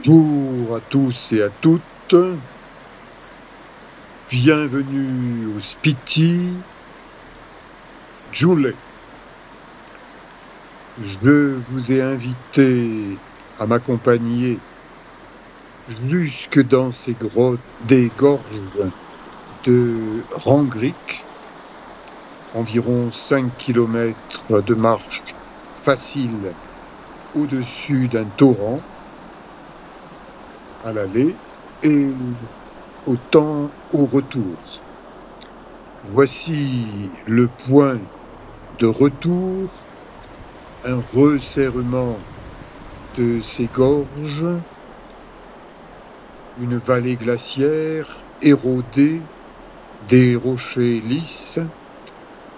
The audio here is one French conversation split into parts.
Bonjour à tous et à toutes, bienvenue au Spiti Jouley. Je vous ai invité à m'accompagner jusque dans ces grottes, des gorges de Rangrick, environ 5 kilomètres de marche facile au-dessus d'un torrent à l'aller et autant au retour. Voici le point de retour, un resserrement de ces gorges, une vallée glaciaire érodée, des rochers lisses,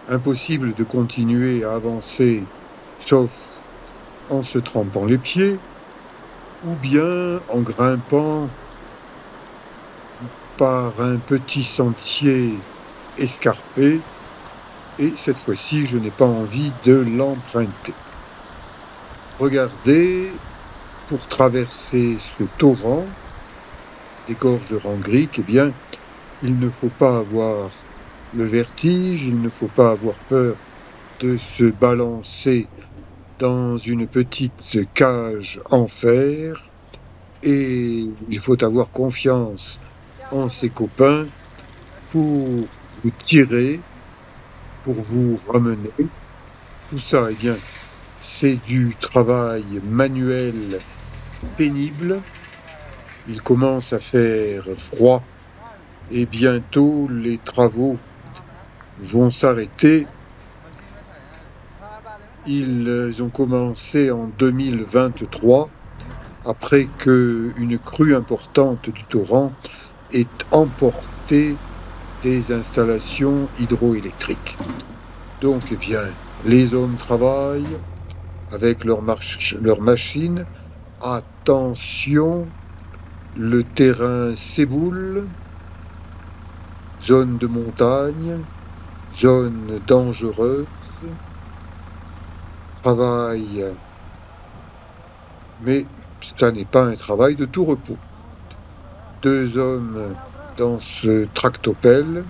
impossible de continuer à avancer sauf en se trempant les pieds, ou bien en grimpant par un petit sentier escarpé, et cette fois-ci je n'ai pas envie de l'emprunter. Regardez, pour traverser ce torrent des gorges Rangrick, eh bien, il ne faut pas avoir le vertige, il ne faut pas avoir peur de se balancer dans une petite cage en fer, et il faut avoir confiance en ses copains pour vous tirer, pour vous ramener. Tout ça, eh bien, c'est du travail manuel pénible. Il commence à faire froid et bientôt les travaux vont s'arrêter. Ils ont commencé en 2023, après que une crue importante du torrent ait emporté des installations hydroélectriques. Donc, eh bien, les hommes travaillent avec leurs machines. Attention, le terrain s'éboule, zone de montagne, zone dangereuse, travail, mais ça n'est pas un travail de tout repos. Deux hommes dans ce tractopelle.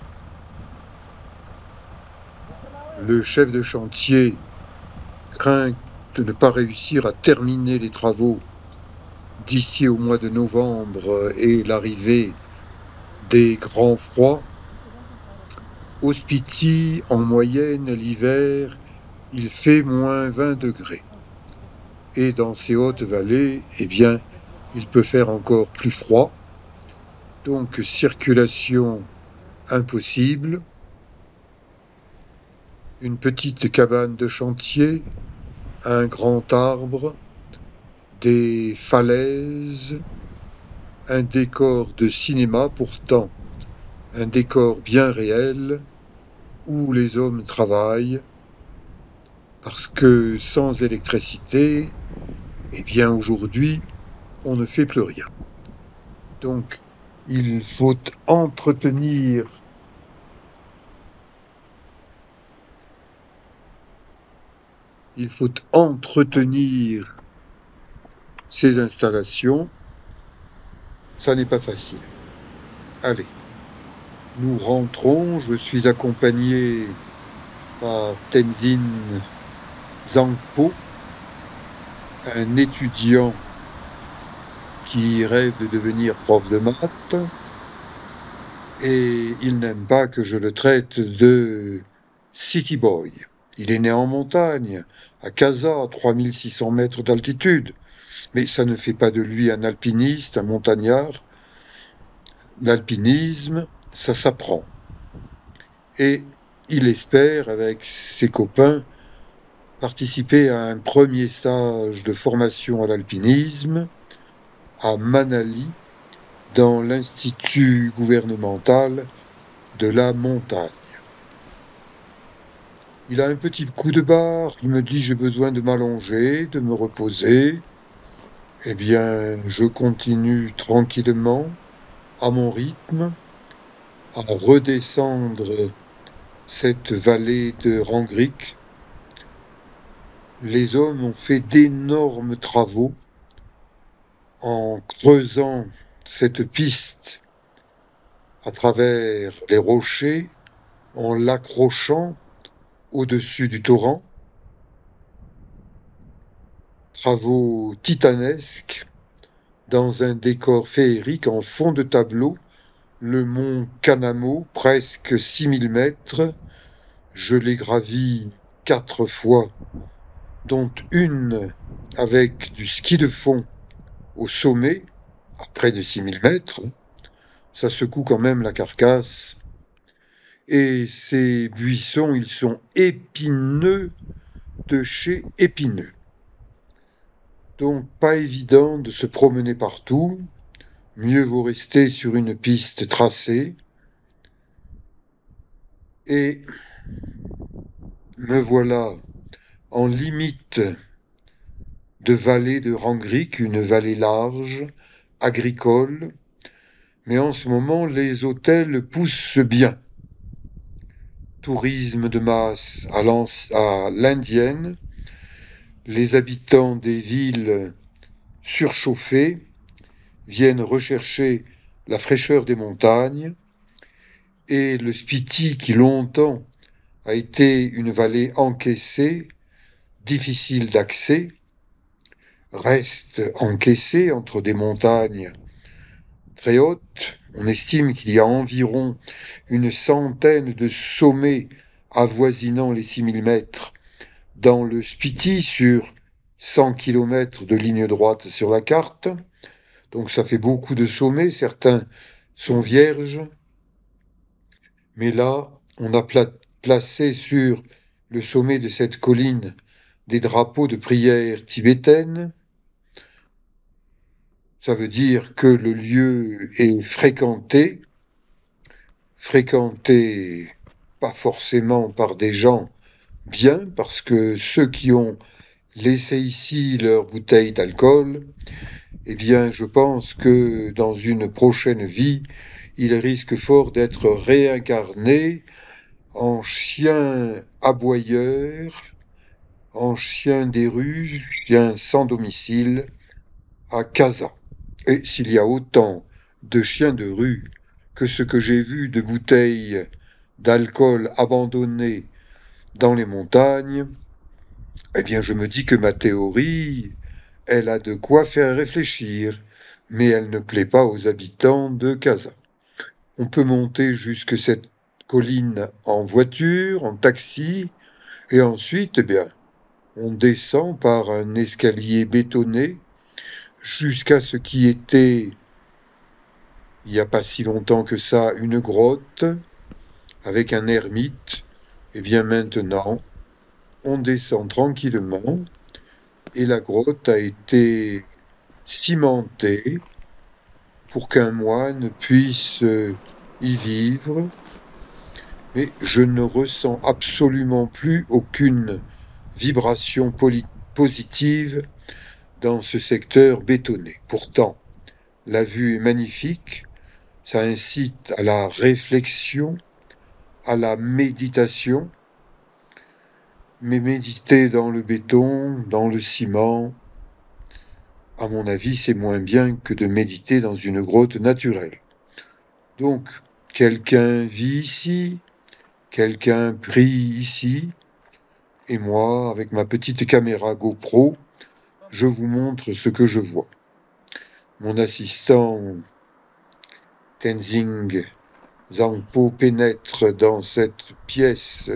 Le chef de chantier craint de ne pas réussir à terminer les travaux d'ici au mois de novembre et l'arrivée des grands froids. Au Spiti, en moyenne, l'hiver, il fait moins 20 degrés. Et dans ces hautes vallées, eh bien, il peut faire encore plus froid. Donc, circulation impossible. Une petite cabane de chantier, un grand arbre, des falaises, un décor de cinéma, pourtant un décor bien réel, où les hommes travaillent, parce que sans électricité, eh bien aujourd'hui, on ne fait plus rien. Donc, il faut entretenir il faut entretenir ces installations. Ça n'est pas facile. Allez, nous rentrons. Je suis accompagné par Tenzin Zangpo, un étudiant qui rêve de devenir prof de maths, et il n'aime pas que je le traite de city boy. Il est né en montagne, à Casa, à 3600 mètres d'altitude, mais ça ne fait pas de lui un alpiniste, un montagnard. L'alpinisme, ça s'apprend. Et il espère, avec ses copains, participer à un premier stage de formation à l'alpinisme à Manali, dans l'Institut gouvernemental de la montagne. Il a un petit coup de barre, il me dit j'ai besoin de m'allonger, de me reposer. Eh bien, je continue tranquillement, à mon rythme, à redescendre cette vallée de Rangrick. Les hommes ont fait d'énormes travaux en creusant cette piste à travers les rochers, en l'accrochant au-dessus du torrent. Travaux titanesques dans un décor féerique en fond de tableau, le mont Canamo, presque 6000 mètres. Je l'ai gravi 4 fois, dont une avec du ski de fond au sommet, à près de 6000 mètres. Ça secoue quand même la carcasse. Et ces buissons, ils sont épineux de chez épineux. Donc pas évident de se promener partout. Mieux vaut rester sur une piste tracée. Et me voilà en limite de vallée de Rangrick, une vallée large, agricole, mais en ce moment les hôtels poussent bien. Tourisme de masse à l'indienne, les habitants des villes surchauffées viennent rechercher la fraîcheur des montagnes, et le Spiti, qui longtemps a été une vallée encaissée, difficile d'accès, reste encaissé entre des montagnes très hautes. On estime qu'il y a environ une centaine de sommets avoisinant les 6000 mètres dans le Spiti sur 100 km de ligne droite sur la carte. Donc ça fait beaucoup de sommets, certains sont vierges. Mais là, on a placé sur le sommet de cette colline des drapeaux de prière tibétaine. Ça veut dire que le lieu est fréquenté pas forcément par des gens bien, parce que ceux qui ont laissé ici leur bouteille d'alcool, eh bien, je pense que dans une prochaine vie, ils risquent fort d'être réincarnés en chien aboyeur, en chien des rues, chien sans domicile, à Casa. Et s'il y a autant de chiens de rue que ce que j'ai vu de bouteilles d'alcool abandonnées dans les montagnes, eh bien je me dis que ma théorie, elle a de quoi faire réfléchir, mais elle ne plaît pas aux habitants de Casa. On peut monter jusque cette colline en voiture, en taxi, et ensuite, eh bien, on descend par un escalier bétonné jusqu'à ce qui était, il n'y a pas si longtemps que ça, une grotte avec un ermite. Et bien maintenant, on descend tranquillement et la grotte a été cimentée pour qu'un moine puisse y vivre. Mais je ne ressens absolument plus aucune vibration positive dans ce secteur bétonné. Pourtant, la vue est magnifique, ça incite à la réflexion, à la méditation, mais méditer dans le béton, dans le ciment, à mon avis, c'est moins bien que de méditer dans une grotte naturelle. Donc, quelqu'un vit ici, quelqu'un prie ici, et moi, avec ma petite caméra GoPro, je vous montre ce que je vois. Mon assistant Tenzing Zangpo pénètre dans cette pièce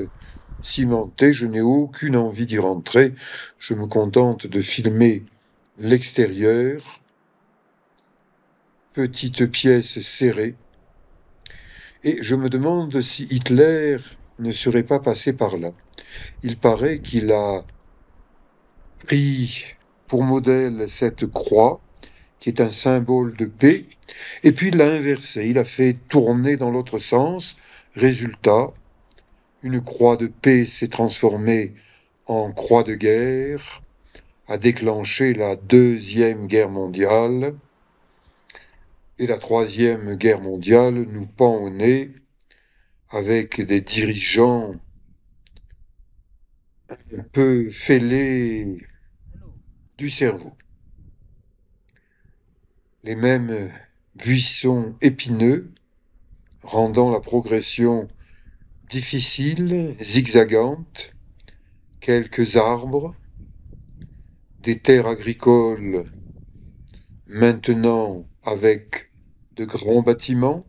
cimentée. Je n'ai aucune envie d'y rentrer. Je me contente de filmer l'extérieur. Petite pièce serrée. Et je me demande si Hitler ne serait pas passé par là. Il paraît qu'il a pris pour modèle cette croix, qui est un symbole de paix, et puis il l'a inversé, il a fait tourner dans l'autre sens. Résultat, une croix de paix s'est transformée en croix de guerre, a déclenché la Deuxième Guerre mondiale, et la Troisième Guerre mondiale nous pend au nez avec des dirigeants un peu fêlés du cerveau. les mêmes buissons épineux, rendant la progression difficile, zigzagante, quelques arbres, des terres agricoles maintenant avec de grands bâtiments,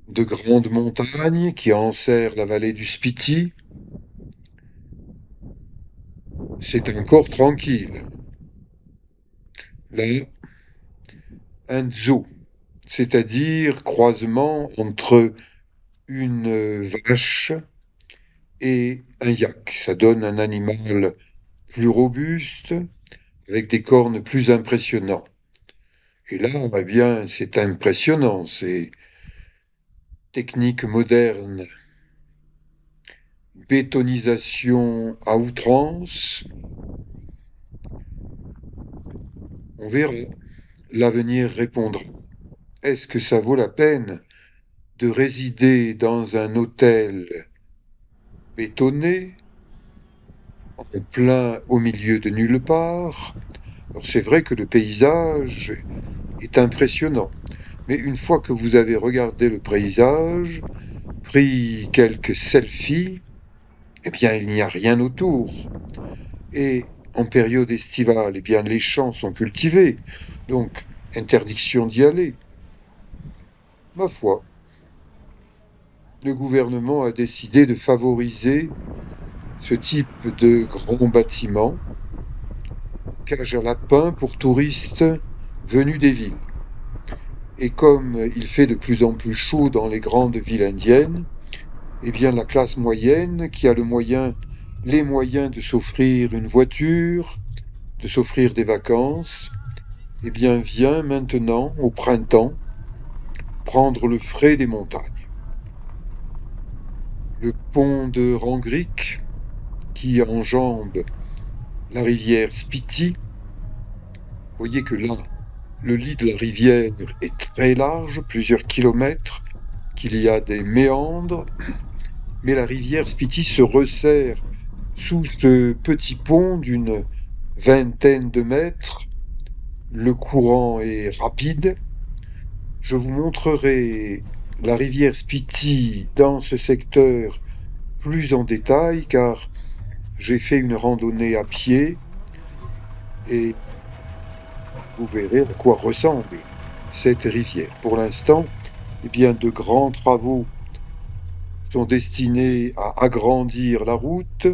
de grandes montagnes qui enserrent la vallée du Spiti. C'est encore tranquille. Là, un zoo, c'est-à-dire croisement entre une vache et un yak. Ça donne un animal plus robuste, avec des cornes plus impressionnants. Et là, eh bien, c'est impressionnant, c'est technique moderne, bétonisation à outrance. On verra. L'avenir répondra. Est-ce que ça vaut la peine de résider dans un hôtel bétonné, en plein au milieu de nulle part? Alors c'est vrai que le paysage est impressionnant, mais une fois que vous avez regardé le paysage, pris quelques selfies, eh bien il n'y a rien autour. Et en période estivale, eh bien les champs sont cultivés, donc interdiction d'y aller. Ma foi, le gouvernement a décidé de favoriser ce type de grands bâtiments, cage à lapins pour touristes venus des villes. Et comme il fait de plus en plus chaud dans les grandes villes indiennes, eh bien la classe moyenne qui a les moyens de s'offrir une voiture, de s'offrir des vacances, eh bien vient maintenant, au printemps, prendre le frais des montagnes. Le pont de Rangrick, qui enjambe la rivière Spiti, vous voyez que là, le lit de la rivière est très large, plusieurs kilomètres, qu'il y a des méandres, mais la rivière Spiti se resserre sous ce petit pont d'une vingtaine de mètres. Le courant est rapide. Je vous montrerai la rivière Spiti dans ce secteur plus en détail, car j'ai fait une randonnée à pied et vous verrez à quoi ressemble cette rivière. Pour l'instant, eh bien, de grands travaux sont destinés à agrandir la route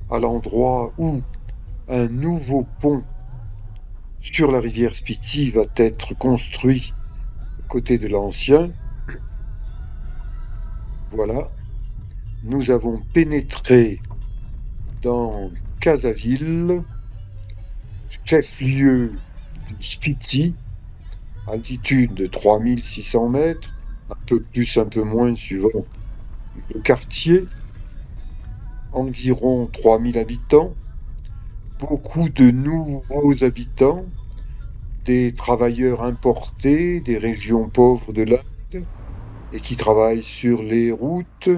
à l'endroit où un nouveau pont sur la rivière Spiti va être construit à côté de l'ancien. Voilà, nous avons pénétré dans Casaville, chef-lieu du Spiti, altitude de 3600 mètres, un peu plus, un peu moins suivant le quartier, environ 3000 habitants, beaucoup de nouveaux habitants, des travailleurs importés des régions pauvres de l'Inde et qui travaillent sur les routes,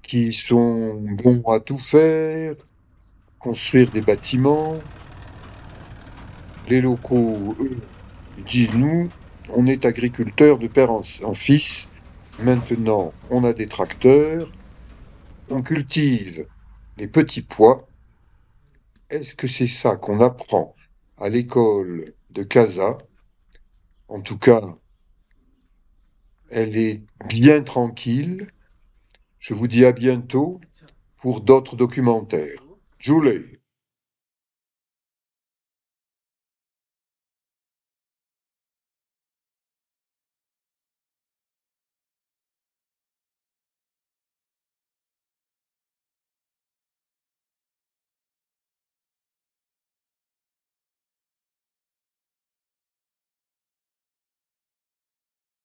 qui sont bons à tout faire, construire des bâtiments. Les locaux, eux, disent nous, on est agriculteurs de père en fils, maintenant on a des tracteurs, on cultive les petits pois. Est-ce que c'est ça qu'on apprend à l'école de Casa? En tout cas, elle est bien tranquille. Je vous dis à bientôt pour d'autres documentaires. Julie.